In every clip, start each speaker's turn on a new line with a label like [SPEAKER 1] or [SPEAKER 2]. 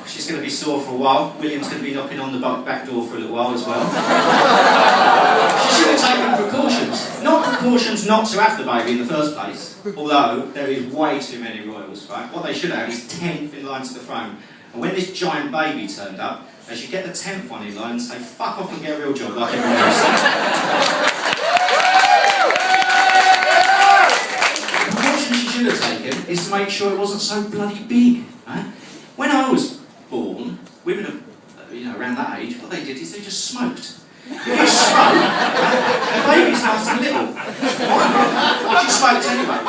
[SPEAKER 1] She's going to be sore for a while. William's going to be knocking on the back door for a little while as well. She should have taken precautions. Not precautions not to have the baby in the first place, although there is way too many royals, right? What they should have is 10th in line to the throne. And when this giant baby turned up, they should get the 10th one in line and say, fuck off and get a real job like everyone else. The precaution she should have taken is to make sure it wasn't so bloody big, right? When I was born, women of, around that age, what they did is they just smoked. If you smoke, the baby's nice and little. She smoked anyway.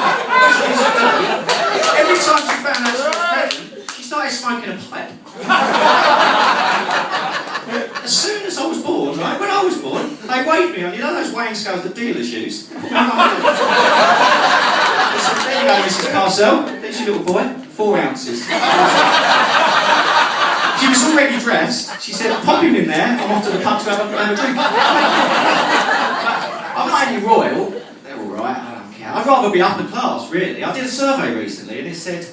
[SPEAKER 1] Every time she found out she was pregnant, she started smoking a pipe. As soon as I was born, right, when I was born, they weighed me on, those weighing scales that dealers use? They said, there you go, Mrs. Parcell, there's your little boy, 4 ounces. She was already dressed. She said, pop him in there, I'm off to the pub to have a drink. I'm not only royal, they're alright, I don't care. I'd rather be upper class, really. I did a survey recently and it said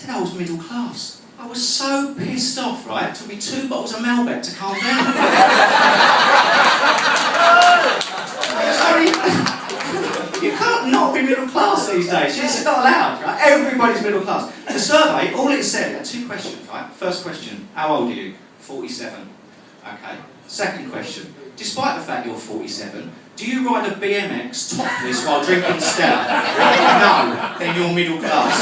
[SPEAKER 1] I was middle class. I was so pissed off, right? It took me 2 bottles of Malbec to calm down. You can't not be middle class these days. It's not allowed, right? Everybody's middle class. The survey, all it said, had 2 questions, right? First question, how old are you? 47. Okay. Second question, despite the fact you're 47, do you ride a BMX topless while drinking Stella? No, then you're middle class.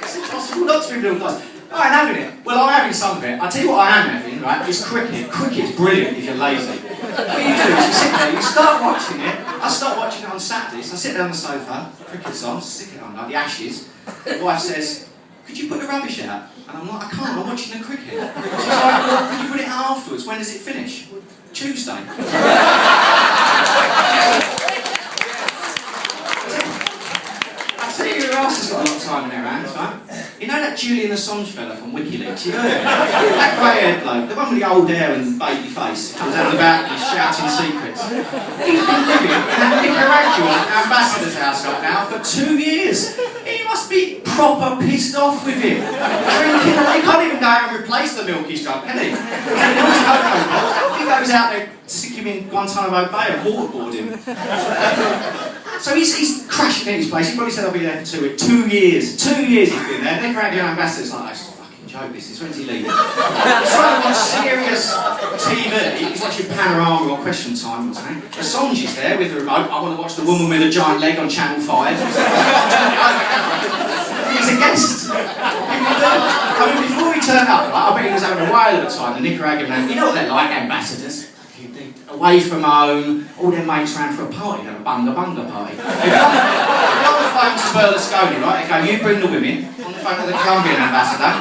[SPEAKER 1] It's impossible not to be middle class. I ain't having it. Well, I'm having some of it. I'll tell you what I am having, right, is cricket. Cricket's brilliant if you're lazy. What you do is you sit there, you start watching it. I start watching it on Saturdays. I sit down on the sofa, cricket's on, stick it on, like the Ashes. The wife says, could you put the rubbish out? And I'm like, I can't, I'm watching the cricket. She's like, well, could you put it out afterwards? When does it finish? Tuesday. I tell you who else has got a lot of time in their hands, right? You know that Julian Assange fella from WikiLeaks? You heard him? That grey-haired bloke, the one with the old hair and baby face, comes out of the balcony shouting secrets. He's been living in that Nicaraguan ambassador's house right now for 2 years. He must be proper pissed off with him. Drinking, he can't even go out and replace the milk he's drunk, can he? He goes out there, stick him in Guantanamo Bay and waterboard him. So he's crashing in his place. He probably said I'll be there for 2 weeks. 2 years. 2 years he's been there. Nicaraguan ambassador's like, that's a fucking joke, this is. When's he leaving? He's trying to watch serious TV. He's watching Panorama or Question Time or something. Assange is there with the remote. I want to watch the woman with a giant leg on Channel 5. He's a guest. I mean, before he turned up, I bet he was having a whale of a time, the Nicaraguan man. You know what they're like, ambassadors? Away from home, all their mates ran for a party, they have a bunga bunga party. They go on the phone to Berlusconi, right? They go, you bring the women, on the phone to the Colombian ambassador,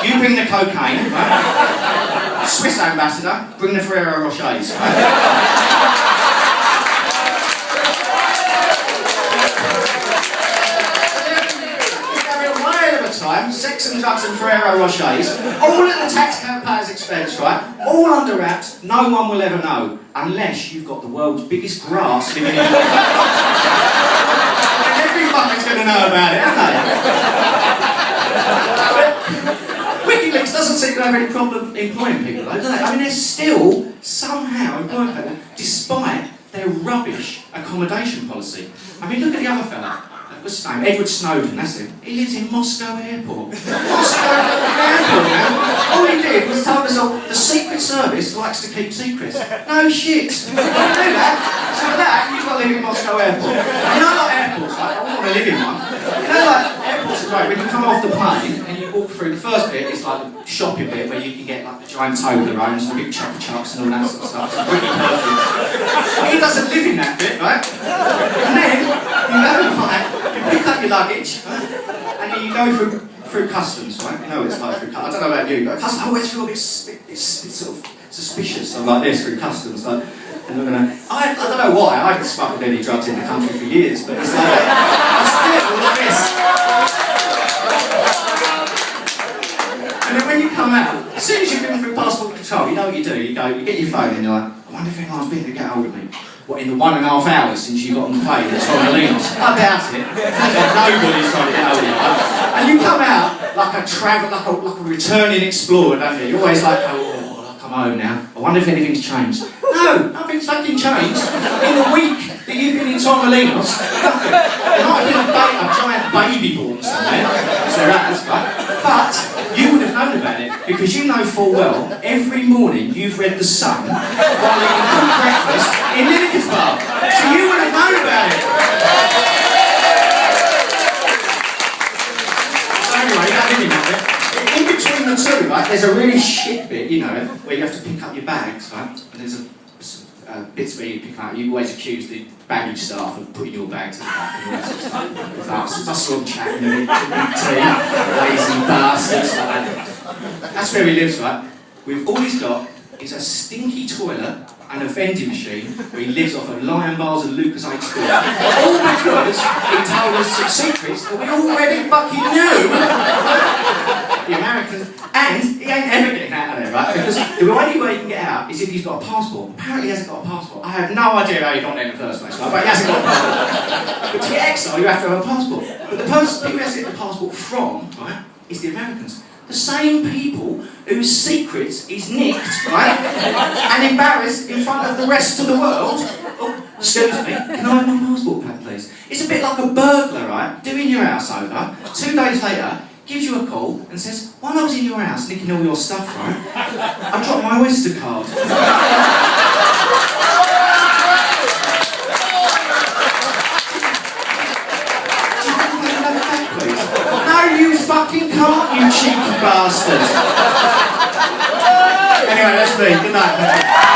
[SPEAKER 1] you bring the cocaine, right? Swiss ambassador, bring the Ferrero Rochers, right? Time, sex and drugs and Ferrero Rochers, all at the taxpayer's expense, right? All under wraps, no one will ever know, unless you've got the world's biggest grass living in your and every fucker's going to know about it, aren't they? WikiLeaks doesn't seem to have any problem employing people, though, do they? I mean, they're still somehow employing people, despite their rubbish accommodation policy. I mean, look at the other fella. What's his name? Edward Snowden, that's him. He lives in Moscow Airport. Moscow Airport, man. All he did was tell us all, the Secret Service likes to keep secrets. No shit. You don't do that. So for that, you've got to live in Moscow Airport. You know, like airports, like, I wouldn't want to live in one. You know, like, airports are great. When you come off the plane and you walk through, the first bit is like the shopping bit where you can get like the giant Toblerones and the big Chupa Chups and all that sort of stuff. It's really perfect. He doesn't live in that bit, right? And then, you go like, you pick up your luggage, right? And then you go through customs, right? You know what it's like through customs. I don't know about you, but customs always feel a bit sort of suspicious of like this through customs. Like, and they're gonna, I don't know why, I haven't smuggled any drugs in the country for years, but it's like, I still like this. And then when you come out, as soon as you've been through passport control, you know what you do, you get your phone and you're like, I wonder if anyone's been to get hold of me. what, in the 1.5 hours since you got on the plane at Torremolinos? I doubt it. Nobody's trying to get hold of you. And you come out like a returning explorer, don't you? You're always like, oh, I'll come home now. I wonder if anything's changed. No, nothing's fucking changed. In the week that you've been in Torremolinos, nothing. There might have been a giant baby born somewhere, so that's right. But you would have known about it because you know full well every morning you've read The Sun while eating good breakfast in Lineker's bar. So you would have known about it. So anyway, that really matters. In between the two, right, there's a really shit bit, you know, where you have to pick up your bags, right? And there's bits where you pick up. You always accuse the baggage staff of putting your bags in the back and all that sort of stuff. Bastards, I saw them chatting and eating tea, lazy bastards like that. That's where he lives, right? All he's got is a stinky toilet and a vending machine where he lives off of lion bars and Lucas H. School. All because he told us some secrets that we already fucking knew. The Americans, and he ain't ever getting out of there, right? Because the only way he can get out is if he's got a passport. Apparently he hasn't got a passport. I have no idea how he got there in the first place, right? But he hasn't got a passport. But to get exiled, you have to have a passport. But the people he has to get the passport from, right, is the Americans. The same people whose secrets is nicked, right, and embarrassed in front of the rest of the world. Oh, excuse me, can I have my passport back, please? It's a bit like a burglar, right, doing your house over. 2 days later, gives you a call and says, while I was in your house nicking all your stuff, right, I dropped my Oyster card. You fucking can't, you cheeky bastard. Anyway, that's me. Good night.